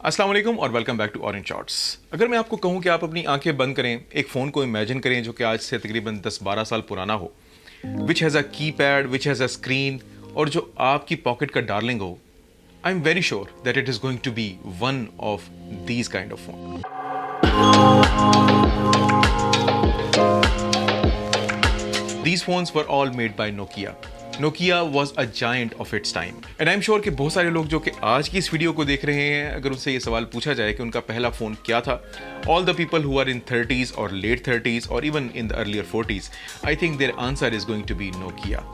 अस्सलाम वालेकुम और welcome back to Orange Shots. अगर मैं आपको कहूं कि आप अपनी आंखें बंद करें, एक फ़ोन को इमेजिन करें जो कि आज से तकरीबन 10-12 साल पुराना हो, which has a keypad, which has a screen, और जो आपकी पॉकेट का डार्लिंग हो, I am very sure that it is going to be one of these kind of phone. These phones were all made by Nokia. Nokia was a giant of its time. And I'm sure कि बहुत सारे लोग जो कि आज की इस video को देख रहे हैं, अगर उनसे ये सवाल पूछा जाए कि उनका पहला फ़ोन क्या था, all the people who are in 30s or late 30s or even in the earlier 40s, I think their answer is going to be Nokia.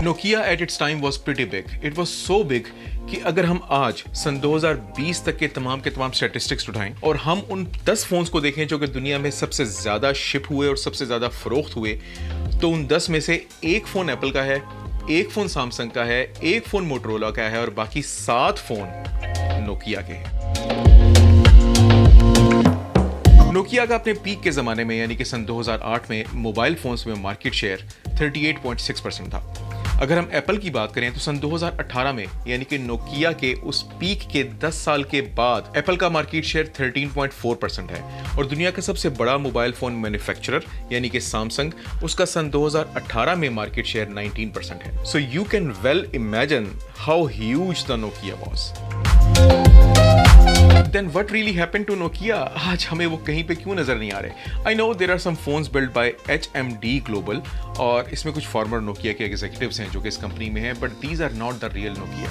Nokia at its time was pretty big. It was so big कि अगर हम आज सन 2020 तक के तमाम statistics उठाएं और हम उन 10 फोन्स को देखें जो कि दुनिया में सबसे ज़्यादा शिप हुए और सबसे ज़्यादा फ़रोख्त हुए, तो उन 10 में से एक फ़ोन एप्पल का है, एक फ़ोन सैमसंग का है, एक फ़ोन मोटरोला का है और बाकी 7 फ़ोन नोकिया के हैं। नोकिया का अपने पीक के ज़माने में यानी कि सन 2008 में मोबाइल फ़ोन्स में मार्केट शेयर 38.6% था। अगर हम एप्पल की बात करें तो सन 2018 में यानी कि नोकिया के उस पीक के 10 साल के बाद एप्पल का मार्केट शेयर 13.4% है और दुनिया का सबसे बड़ा मोबाइल फ़ोन मैन्युफैक्चरर यानी कि सैमसंग, उसका सन 2018 में मार्केट शेयर 19% है। So you can well imagine how huge the Nokia was. Then what really happened to Nokia? आज हमें वो कहीं पे क्यों नजर नहीं आ रहे? I know there are some phones built by HMD Global और इसमें कुछ फॉर्मर नोकिया के एग्जीक्यूटिव्स हैं जो कि इस कंपनी में हैं, but these are not the real Nokia.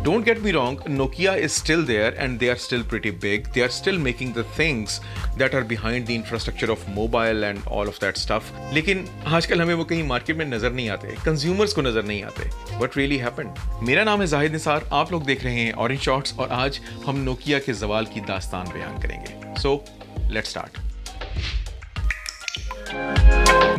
Don't get me wrong, Nokia is still there and they are still pretty big. They are still making the things that are behind the infrastructure of mobile and all of that stuff. लेकिन आजकल हमें वो कहीं market में नजर नहीं आते, consumers को नजर नहीं आते। What really happened? मेरा नाम है जाहिद निसार, आप लोग देख रहे हैं ऑरेंज शॉट्स और आज हम नोकिया के ज़वाल की दास्तान बयान करेंगे। So, let's start.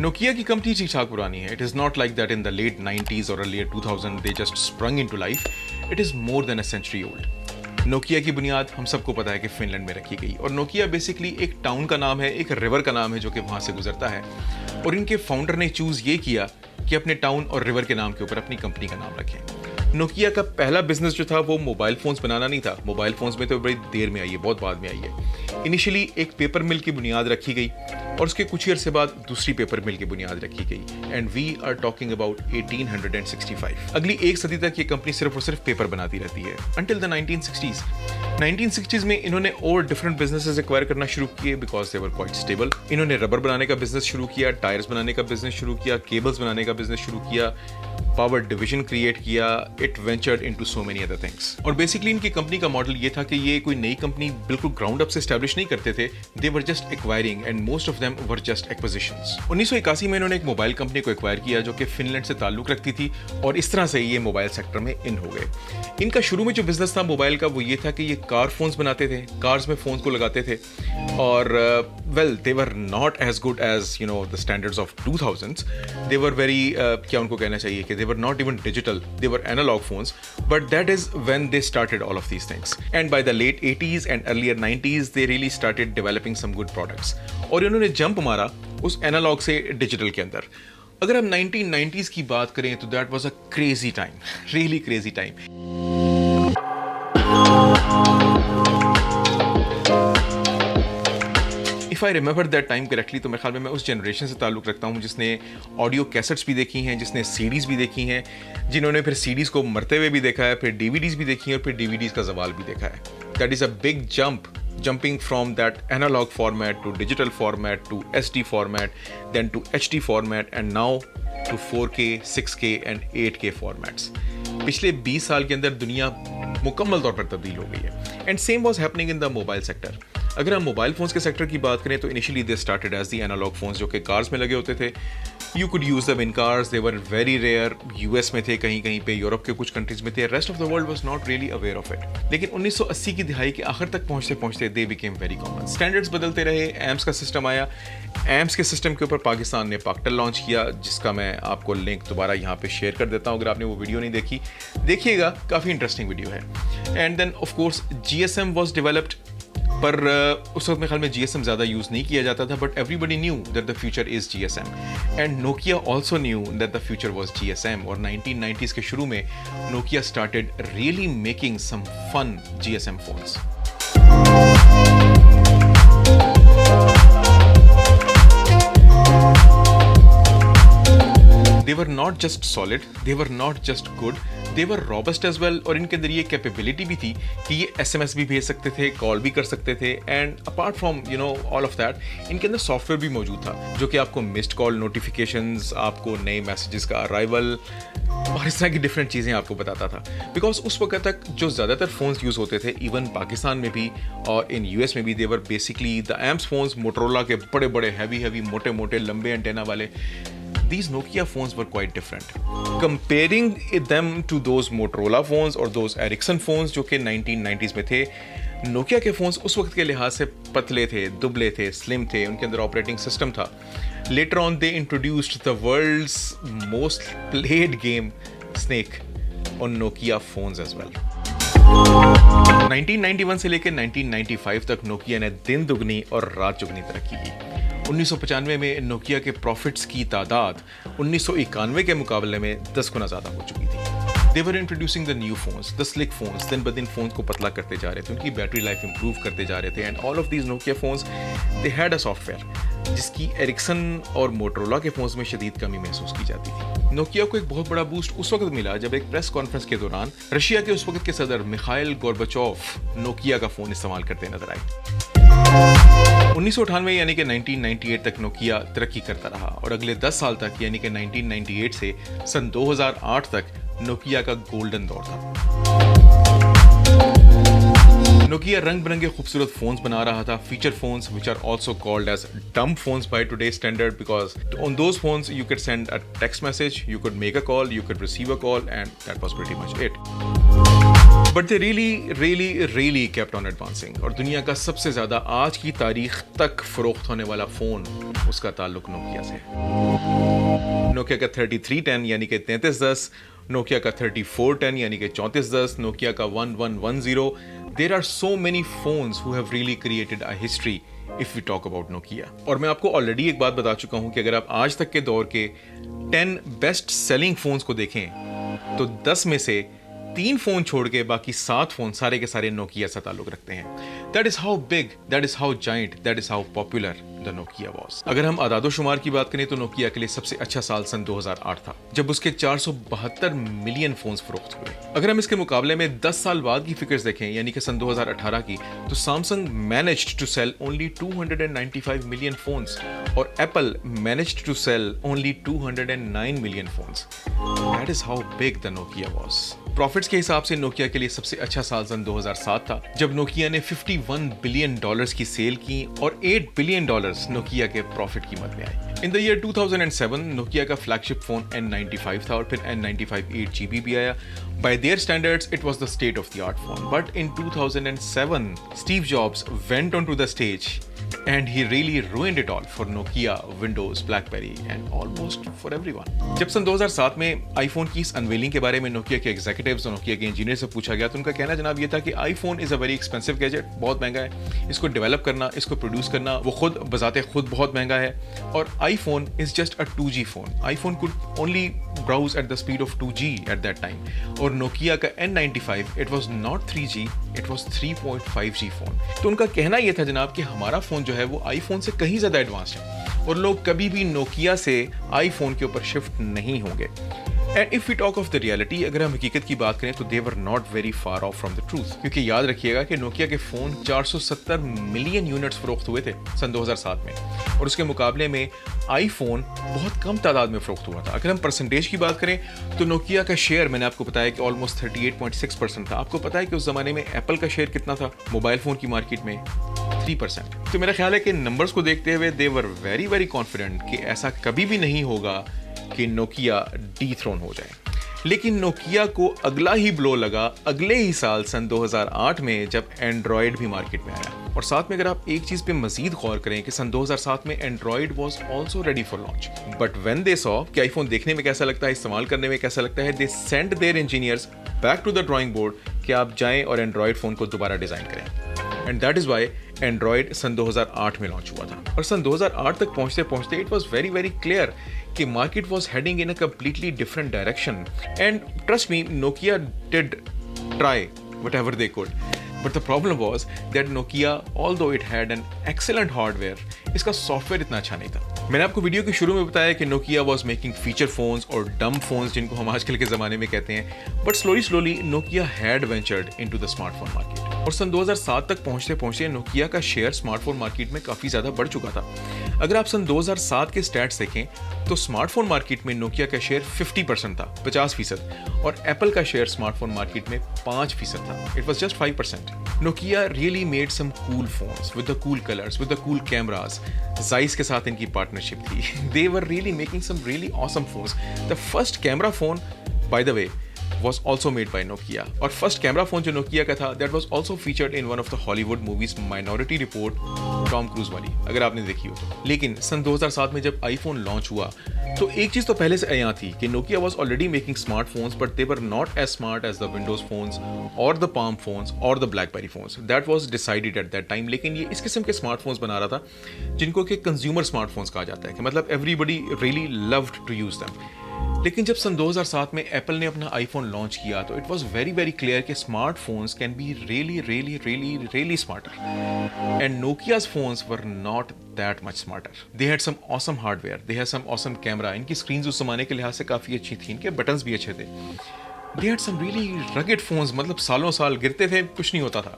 नोकिया की कंपनी ठीक ठाक पुरानी है। It is not like that in the late 90s और earlier 2000 they just sprung into life. It is more than a century old. Nokia की बुनियाद हम सबको पता है कि फिनलैंड में रखी गई और नोकिया बेसिकली एक टाउन का नाम है, एक रिवर का नाम है जो कि वहाँ से गुजरता है और इनके फाउंडर ने चूज़ ये किया कि अपने टाउन और रिवर के नाम के ऊपर अपनी कंपनी का नाम रखें। नोकिया का पहला बिजनेस जो था वो मोबाइल फ़ोन्स बनाना नहीं था। मोबाइल फ़ोन्स में तो बड़ी देर में आई है, बहुत बाद में आई है। इनिशियली एक पेपर मिल की बुनियाद रखी गई और उसके कुछ ईयर से बाद दूसरी पेपर मिल की बुनियाद रखी गई and we are talking about 1865। अगली एक सदी तक ये कंपनी सिर्फ और सिर्फ पेपर बनाती रहती है अंटिल द 1960s। 1960s में इन्होंने और डिफरेंट बिजनेसेस एक्वायर करना शुरू किए because they were quite stable. इन्होंने रबर बनाने का बिजनेस शुरू किया, टायर्स बनाने का बिजनेस शुरू किया, केबल्स बनाने का बिजनेस शुरू किया, पावर डिवीजन क्रिएट किया। It ventured into so many other things. और बेसिकली इनकी कंपनी का मॉडल ये था कि ये कोई नई कंपनी बिल्कुल ग्राउंड अप से एस्टैब्लिश नहीं करते थे। They were just acquiring and most of them were just acquisitions. 1981 में इन्होंने एक मोबाइल कंपनी को एक्वायर किया जो कि फिनलैंड से ताल्लुक रखती थी और इस तरह से ये मोबाइल सेक्टर में इन हो गए। इनका शुरू में जो बिजनेस था मोबाइल का वो ये था कि ये कार फोन्स बनाते थे, कार्स में फोन्स को लगाते थे और well they were not as good as you know the standards of 2000s। They were very क्या उनको कहना चाहिए कि they were not even digital, they were analogue phones, but that is when they started all of these things and by the late 80s and earlier 90s they really started developing some good products और इन्होंने jump मारा उस analogue से digital के अंदर। अगर हम 1990s की बात करें तो that was a crazy time, really crazy time. If I remember that time correctly तो मेरे ख्याल में मैं उस जनरेशन से ताल्लुक़ रखता हूँ जिसने ऑडियो कैसेट्स भी देखी हैं, जिसने सीडीज़ भी देखी हैं, जिन्होंने फिर सीडीज़ को मरते हुए भी देखा है, फिर डीवीडीज़ भी देखी हैं और फिर डीवीडीज़ का ज़वाल भी देखा है। That is a big jump, jumping from that analog format to digital format to SD format, then to HD format and now to 4K, 6K and 8K formats. पिछले 20 साल के अंदर दुनिया मुकम्मल तौर पर तब्दील हो गई है and same was happening in the mobile sector. अगर हम मोबाइल फ़ोन्स के सेक्टर की बात करें तो initially they started as the analogue phones जो कि कार्स में लगे होते थे। You could use them in cars, they were very rare. US में थे, कहीं कहीं पे यूरोप के कुछ कंट्रीज में थे, rest of the world was not really aware of it. लेकिन 1980 की दिहाई के आखिर तक पहुंचते पहुंचते they became very common. Standards बदलते रहे, एम्स का सिस्टम आया। एम्स के सिस्टम के ऊपर पाकिस्तान ने पाक्टल लॉन्च किया जिसका मैं आपको लिंक दोबारा यहाँ पे शेयर कर देता हूँ अगर आपने वो वीडियो नहीं देखी, देखिएगा, काफ़ी इंटरेस्टिंग वीडियो है। And then of course GSM was developed पर उस वक्त मेरे ख्याल में GSM ज़्यादा यूज़ नहीं किया जाता था, but everybody knew that the future is GSM and Nokia also knew that the future was GSM। और 1990s के शुरू में Nokia started really making some fun GSM phones. They were not just solid, they were not just good, they were robust as well। और इनके अंदर ये capability भी थी कि ये SMS भी भेज सकते थे, कॉल भी कर सकते थे, and apart from all of that इनके अंदर सॉफ्टवेयर भी मौजूद था जो कि आपको मिस्ड कॉल नोटिफिकेशंस, आपको नए मैसेजेस का अराइवल और इस तरह की डिफरेंट चीज़ें आपको बताता था। बिकॉज उस वक्त तक जो ज़्यादातर फ़ोन्स यूज़ होते थे, इवन पाकिस्तान में भी और इन US में भी, देवर बेसिकली द एम्स फ़ोन्स, मोटरोला के बड़े बड़े हैवी मोटे मोटे लंबे एंटेना वाले। These Nokia phones were quite different. Comparing them to those Motorola phones or those Ericsson phones जो कि 1990s में थे, Nokia के phones उस वक्त के लिहाज से पतले थे, दुबले थे, स्लिम थे, उनके अंदर ऑपरेटिंग सिस्टम था। Later on they introduced the world's most played game, Snake, on Nokia phones as well. 1991 से लेकर 1995 तक नोकिया ने दिन दुगनी और रात चुगनी तरक्की की। 1995 में नोकिया के प्रॉफिट्स की तादाद 1991 के मुकाबले में 10 गुना ज़्यादा हो चुकी थी। They were introducing the new phones, the slick phones, दिन ब दिन फोन्स को पतला करते जा रहे थे, उनकी बैटरी लाइफ इंप्रूव करते जा रहे थे, and all of these Nokia phones they had a software जिसकी एरिक्सन और मोटरोला के फोन्स में शदीद कमी महसूस की जाती थी। नोकिया को एक बहुत बड़ा बूस्ट उस वक्त मिला जब एक प्रेस कॉन्फ्रेंस के दौरान रशिया के उस वक्त के सदर मिखाइल गोर्बाचोव नोकिया का फोन इस्तेमाल करते नजर आए। 1998 यानी कि 1998 तक नोकिया तरक्की करता रहा और अगले 10 साल तक यानी कि 1998 से सन 2008 तक नोकिया का गोल्डन दौर था। नोकिया रंग बिरंगे खूबसूरत फोन्स बना रहा था, feature phones which are also called as dumb phones by today's standard, because on those phones you could send a text message, you could make a call, you could receive a call, and that was pretty much it. But they really kept on advancing और दुनिया का सबसे ज़्यादा आज की तारीख तक फरोख्त होने वाला फ़ोन उसका ताल्लुक नोकिया से है। नोकिया का 3310 यानी कि 3310, नोकिया का 3410 यानी कि 3410, नोकिया का 1110। There are so many phones who have really created a history if we talk about Nokia। और मैं आपको ऑलरेडी एक बात बता चुका हूँ कि अगर आप आज तक के दौर के 10 बेस्ट सेलिंग फोन्स को देखें तो 10 में से 3 फोन छोड़ के बाकी 7 फोन सारे के सारे नोकिया से ताल्लुक रखते हैं। That is how big, that is how giant, that is how popular the Nokia was। अगर हम आदादो शुमार की बात करें तो नोकिया के लिए सबसे अच्छा साल सन 2008 था जब उसके 472 मिलियन फोन्स फरोख्त हुए। अगर हम इसके मुकाबले में 10 साल बाद की फिगर्स देखें यानी कि सन 2018 की, तो Samsung managed to sell only 295 million phones और Apple managed to sell only 209 million phones. That is how big the Nokia was। Profits के हिसाब से नोकिया के लिए सबसे अच्छा साल सन 2007 था जब नोकिया ने $51 बिलियन की सेल की और $8 बिलियन नोकिया के प्रॉफिट कीमत में आए। इन द ईयर 2007 नोकिया का फ्लैगशिप फोन N95 था और फिर N95 8GB भी आया। By their standards, it was the state of the art phone. But in 2007, Steve Jobs went onto the stage and he really ruined it all for Nokia, Windows, BlackBerry and almost for everyone। जब सन 2007 में iPhone की इस unveiling के बारे में Nokia के executives और Nokia के इंजीनियर से पूछा गया तो उनका कहना जनाब ये था कि iPhone is a very expensive gadget, बहुत महंगा है, इसको डेवलप करना, इसको प्रोड्यूस करना वो खुद बजाते खुद बहुत महंगा है, और iPhone is just a 2G phone. IPhone could only browse at the speed of 2G at that time. और नोकिया का N95 it was not 3G, it was 3.5G phone. तो उनका कहना यह था जनाब कि हमारा फोन जो है वो आईफोन से कहीं ज्यादा एडवांस्ड है और लोग कभी भी नोकिया से आईफोन के ऊपर शिफ्ट नहीं होंगे। And if we talk of the reality, अगर हम हकीकत की बात करें तो they were not very far off from the truth, क्योंकि याद रखिएगा कि नोकिया के फोन 470 मिलियन यूनिट्स फरोख्त हुए थे सन 2007 में और उसके मुकाबले में आईफोन बहुत कम तादाद में फरोख्त हुआ था। अगर हम परसेंटेज की बात करें तो नोकिया का शेयर मैंने आपको बताया कि ऑलमोस्ट 38.6% था। आपको पता है कि उस जमाने में एप्पल का शेयर कितना था मोबाइल फोन की मार्केट में? 3%। तो मेरा ख्याल है कि नंबर्स को देखते हुए दे वर वेरी कॉन्फिडेंट कि ऐसा कभी भी नहीं होगा कि नोकिया डीथ्रोन हो जाए। लेकिन नोकिया को अगला ही ब्लो लगा अगले ही साल सन 2008 में जब एंड्रॉयड भी मार्केट में आया। और साथ में अगर आप एक चीज पे मजीद गौर करें कि सन 2007 में Android was also ready for launch, but when they saw कि आईफोन देखने में कैसा लगता है, इस्तेमाल करने में कैसा लगता है, they send their engineers back to the drawing board कि आप जाएं और एंड्रॉयड फोन को दोबारा डिजाइन करें। And that is why Android सन 2008 में लॉन्च हुआ था। और सन 2008 तक पहुंचते पहुंचते it was very very clear कि market was heading in a completely different direction. And trust me, Nokia did try whatever they could. But the problem was that Nokia, although it had an excellent hardware, इसका software इतना अच्छा नहीं था। मैंने आपको video के शुरू में बताया कि Nokia was making feature phones और dumb phones जिनको हम आजकल के ज़माने में कहते हैं। But slowly Nokia had ventured into the smartphone market. और सन 2007 तक पहुंचते पहुंचते Nokia का शेयर स्मार्टफोन मार्केट में काफ़ी ज़्यादा बढ़ चुका था। अगर आप सन 2007 के स्टैट्स देखें तो स्मार्टफोन मार्केट में Nokia का शेयर 50% था, 50%, और एप्पल का शेयर स्मार्टफोन मार्केट में 5% था। It was just 5%. Nokia really made some cool phones with the cool colors, with the cool cameras. Zeiss के साथ इनकी पार्टनरशिप थी. They were really making some really awesome phones. The first camera phone, by the way, was also made by Nokia. और first camera phone जो Nokia का था, that was also featured in one of the Hollywood movies, Minority Report, Tom cruise वाली, अगर आपने देखी हो तो। लेकिन सन 2007 में जब आईफोन लॉन्च हुआ तो एक चीज तो पहले से यहाँ थी कि Nokia was already making smartphones, but they were not as smart as the Windows phones or the Palm phones or the BlackBerry phones. That was decided at that time. लेकिन ये इस किस्म के स्मार्टफोन्स बना रहा था जिनको कि कंज्यूमर स्मार्टफोन्स कहा जाता है, कि मतलब everybody really loved to use them. लेकिन जब सन 2007 में एप्पल ने अपना आईफोन लॉन्च किया तो it was very very clear कि smartphones can be really really really really smarter, and Nokia's phones were not that much smarter. They had some awesome hardware, they had some awesome camera, इनकी screens उस जमाने के लिहाज से काफ़ी अच्छी थी, इनके बटन्स भी अच्छे थे. They had some really rugged phones, मतलब सालों साल गिरते थे, कुछ नहीं होता था.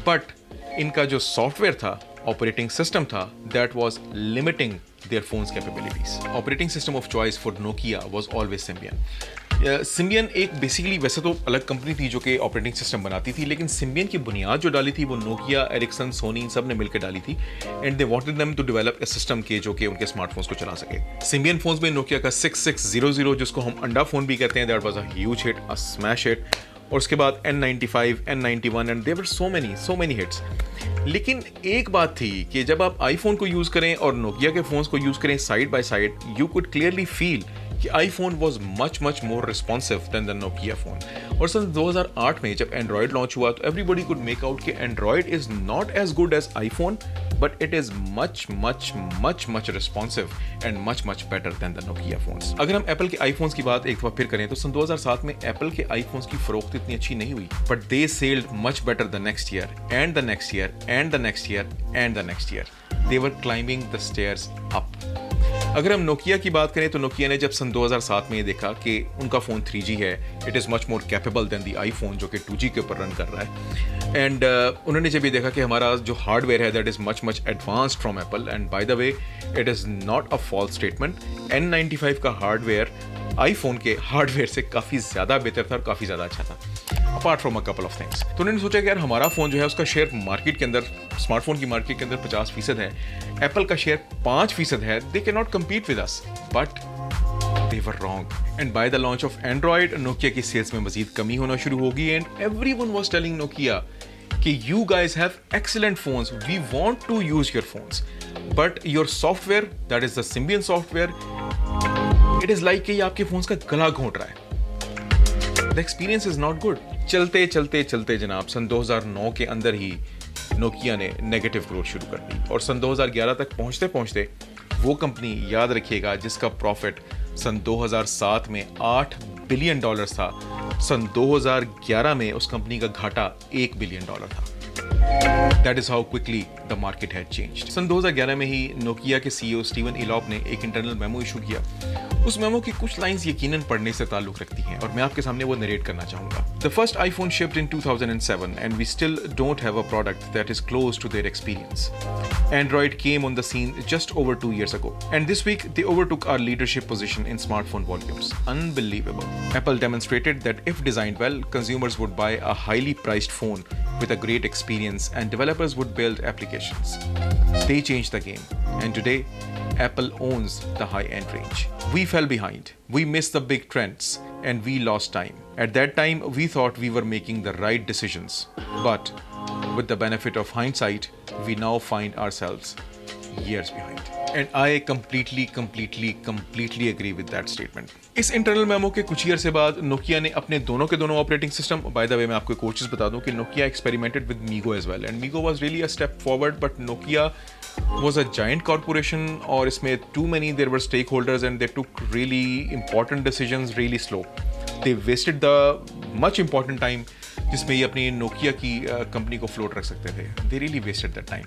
बट इनका जो सॉफ्टवेयर था, ऑपरेटिंग सिस्टम था, that was limiting their phone's capabilities. Operating system of choice for Nokia was always Symbian. Symbian एक बेसिकली वैसे तो अलग कंपनी थी जो कि ऑपरेटिंग सिस्टम बनाती थी, लेकिन Symbian की बुनियाद जो डाली थी वो Nokia, Ericsson, Sony इन सब ने मिलकर डाली थी, and they wanted them to develop a system के जो कि उनके स्मार्टफोन्स को चला सके. Symbian फोन्स में Nokia का 6600 जिसको हम अंडा फोन भी कहते हैं, that was a huge hit, a smash hit. और उसके बाद N95, N91 and there were so many hits. लेकिन एक बात थी कि जब आप आईफोन को यूज़ करें और नोकिया के फोन्स को यूज़ करें side by side, you could clearly feel कि iPhone was much more responsive than the Nokia phone. और सन 2008 में जब एंड्रॉयड लॉन्च हुआ तो एवरीबॉडी कुड मेक आउट कि Android is not as good as iPhone, but it is much responsive and much better than the Nokia phones. अगर हम Apple के आईफोन्स की बात एक बार फिर करें तो सन 2007 में एप्पल के आईफोन्स की फरोख्त इतनी अच्छी नहीं हुई, but they sailed much better the next year and the next year and the next year and the next year. They were climbing the stairs up. अगर हम नोकिया की बात करें तो नोकिया ने जब सन 2007 में ये देखा कि उनका फ़ोन 3G है, it is much more capable than the iPhone जो कि 2G के ऊपर रन कर रहा है, एंड उन्होंने जब ये देखा कि हमारा जो हार्डवेयर है that is much advanced from Apple, and by the way it is not a false statement, N95 का हार्डवेयर आईफोन के हार्डवेयर से काफ़ी ज़्यादा बेहतर था और काफ़ी ज़्यादा अच्छा था, apart from a couple of things. तो उन्होंने सोचा कि यार हमारा फ़ोन जो है उसका शेयर मार्केट के अंदर, स्मार्टफोन की मार्केट के अंदर 50% है, एप्पल का शेयर 5% है, they can not compete with us. But they were wrong, and by the launch of Android, Nokia की सेल्स में मजीद कमी होना शुरू होगी, and everyone was telling Nokia कि you guys have excellent phones, we want to use your phones, but your software, that is the Symbian software, it is like कि ये आपके फोन्स का गला घोंट रहा है. The experience is not good. चलते जनाब सन 2009 के अंदर ही नोकिया ने नेगेटिव ग्रोथ शुरू कर दी, और सन 2011 तक पहुंचते वो कंपनी, याद रखिएगा, जिसका प्रॉफिट सन 2007 में $8 बिलियन था, सन 2011 में उस कंपनी का घाटा $1 बिलियन था. That is how quickly the market had changed. सन 2011 में ही नोकिया के CEO स्टीवन इलॉप ने एक इंटरनल मेमो इशू किया. उस मेमो की कुछ लाइंस यकीनन पढ़ने से ताल्लुक रखती हैं और मैं आपके सामने वो नरेट करना चाहूंगा. The first iPhone shipped in 2007 and we still don't have a product that is close to their experience. Android came on the scene just over 2 years ago, and this week they overtook our leadership position in smartphone volumes. Unbelievable. Apple demonstrated that if designed well, consumers would buy a highly priced phone with a great experience and developers would build applications. They changed the game, and today Apple owns the high-end range. We fell behind. We missed the big trends and we lost time. At that time, we thought we were making the right decisions. But with the benefit of hindsight, we now find ourselves years behind. And I completely agree with that statement. इस internal memo के कुछ year से बाद Nokia ने अपने दोनों के दोनों operating system, by the way मैं आपको एक और चीज़ बता दूं कि Nokia experimented with MeeGo as well, and MeeGo was really a step forward, but Nokia was a giant corporation और इसमें too many there were stakeholders and they took really important decisions really slow. They wasted the much important time जिसमें ये अपनी Nokia की company को float रख सकते थे. They really wasted that time.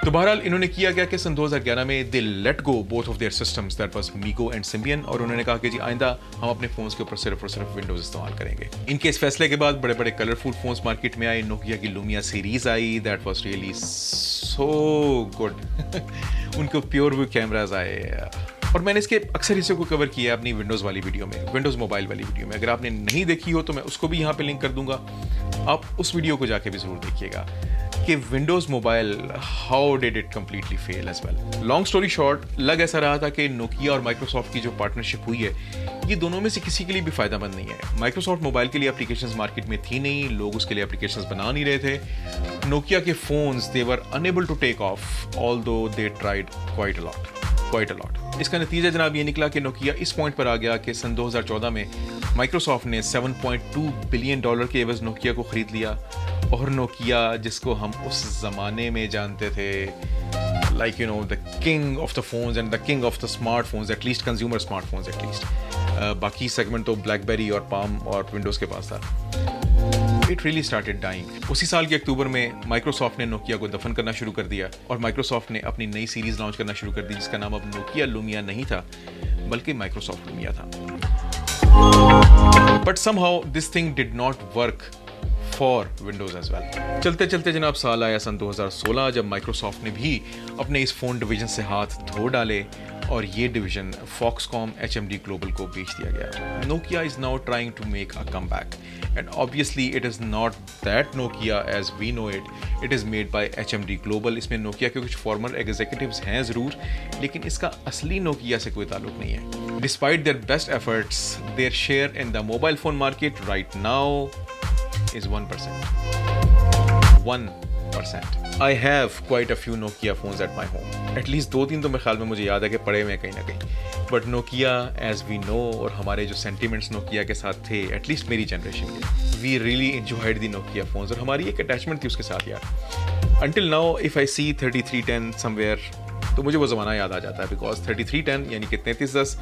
तो बहरहाल इन्होंने किया क्या कि सन 2011 में they let go both of their systems, that was MeeGo and Symbian, और उन्होंने कहा कि जी आइंदा हम अपने फोन्स के ऊपर सिर्फ और सिर्फ विंडोज इस्तेमाल करेंगे. इनके इस फैसले के बाद बड़े बड़े कलरफुल फोन्स मार्केट में आए. नोकिया की Lumia series I, that was really so good. उनके प्योर व्यू कैमराज आए, और मैंने इसके अक्सर हिस्से को कवर किया है अपनी विंडोज़ वाली वीडियो में, विंडोज़ मोबाइल वाली वीडियो में. अगर आपने नहीं देखी हो तो मैं उसको भी यहाँ पे लिंक कर दूंगा, आप उस वीडियो को जाके भी ज़रूर देखिएगा कि Windows mobile how did it completely fail as well. Long story short, लग ऐसा रहा था कि नोकिया और माइक्रोसॉफ्ट की जो पार्टनरशिप हुई है ये दोनों में से किसी के लिए भी फ़ायदेमंद नहीं है. माइक्रोसॉफ्ट मोबाइल के लिए एप्लीकेशंस मार्केट में थी नहीं, लोग उसके लिए एप्लीकेशंस बना नहीं रहे थे. नोकिया के phones they were unable to take off although they tried quite a lot. इसका नतीजा जनाब ये निकला कि नोकिया इस पॉइंट पर आ गया कि सन 2014 में माइक्रोसॉफ्ट ने $7.2 बिलियन के एवज नोकिया को ख़रीद लिया. और नोकिया जिसको हम उस ज़माने में जानते थे like you know the king of the phones and the king of the smartphones, at least consumer smartphones at least. बाकी सेगमेंट तो ब्लैकबेरी और पाम और विंडोज़ के पास था. It really started dying. उसी साल के अक्टूबर में माइक्रोसॉफ्ट ने नोकिया को दफन करना शुरू कर दिया और माइक्रोसॉफ्ट ने अपनी नई सीरीज लॉन्च करना शुरू कर दी जिसका नाम अब नोकिया लूमिया नहीं था बल्कि माइक्रोसॉफ्ट लूमिया था. But somehow this thing did not work for Windows as well. चलते चलते जनाब साल आया सन 2016 जब माइक्रोसॉफ्ट ने भी अपने इस फ़ोन डिवीज़न से हाथ धो डाले और ये डिवीज़न फॉक्सकॉम HMD ग्लोबल को बेच दिया गया. Nokia is now trying to make a come back, and obviously it is not that Nokia as we know it. It is made by HMD Global. इसमें नोकिया के कुछ फॉर्मर एग्जीक्यूटिव्स हैं ज़रूर, लेकिन इसका असली नोकिया से कोई ताल्लुक नहीं है. Despite their best efforts, their share in the mobile phone market right now is 1%. 1%. I have quite a few Nokia phones at my home. At least 2-3 तो मेरे ख्याल में मुझे याद है कि पड़े हुए कहीं ना कहीं. But Nokia as we know, और हमारे जो सेंटिमेंट्स नोकिया के साथ थे, एटलीस्ट मेरी जनरेशन के, we really enjoyed the Nokia phones और हमारी एक अटैचमेंट थी उसके साथ यार. Until now if I see 3310 somewhere तो मुझे वो ज़माना याद आ जाता है, बिकॉज 3310 यानी कि 3310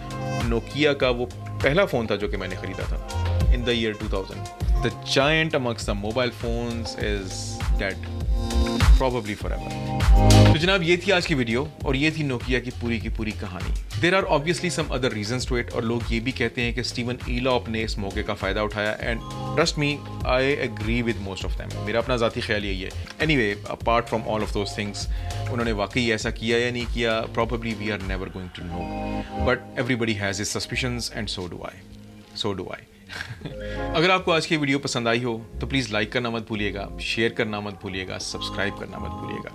नोकिया का वो पहला फ़ोन था जो कि मैंने ख़रीदा था in the year 2000. The giant amongst the mobile phones is dead probably forever. तो जनाब ये थी आज की वीडियो और ये थी नोकिया की पूरी कहानी. There are obviously some other reasons to it और लोग ये भी कहते हैं कि स्टीवन ईलॉप ने इस मौके का फ़ायदा उठाया, and trust me, I agree with most of them. मेरा अपना ज़ाती ख्याल यही है. Anyway, apart from all of those things, उन्होंने वाकई ऐसा किया या नहीं किया, probably we are never going to know. But everybody has his suspicions and so do I. अगर आपको आज की वीडियो पसंद आई हो तो प्लीज़ लाइक करना मत भूलिएगा, शेयर करना मत भूलिएगा, सब्सक्राइब करना मत भूलिएगा.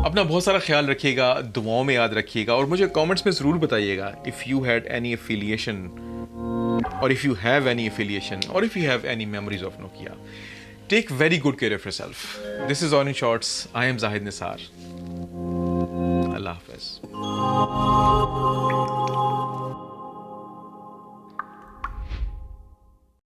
अपना बहुत सारा ख्याल रखिएगा, दुआओं में याद रखिएगा और मुझे कमेंट्स में ज़रूर बताइएगा if you had any affiliation और if you have any affiliation और if you have any memories of Nokia. Take very good care of yourself. This is on in shorts. I am Zahid Nisar.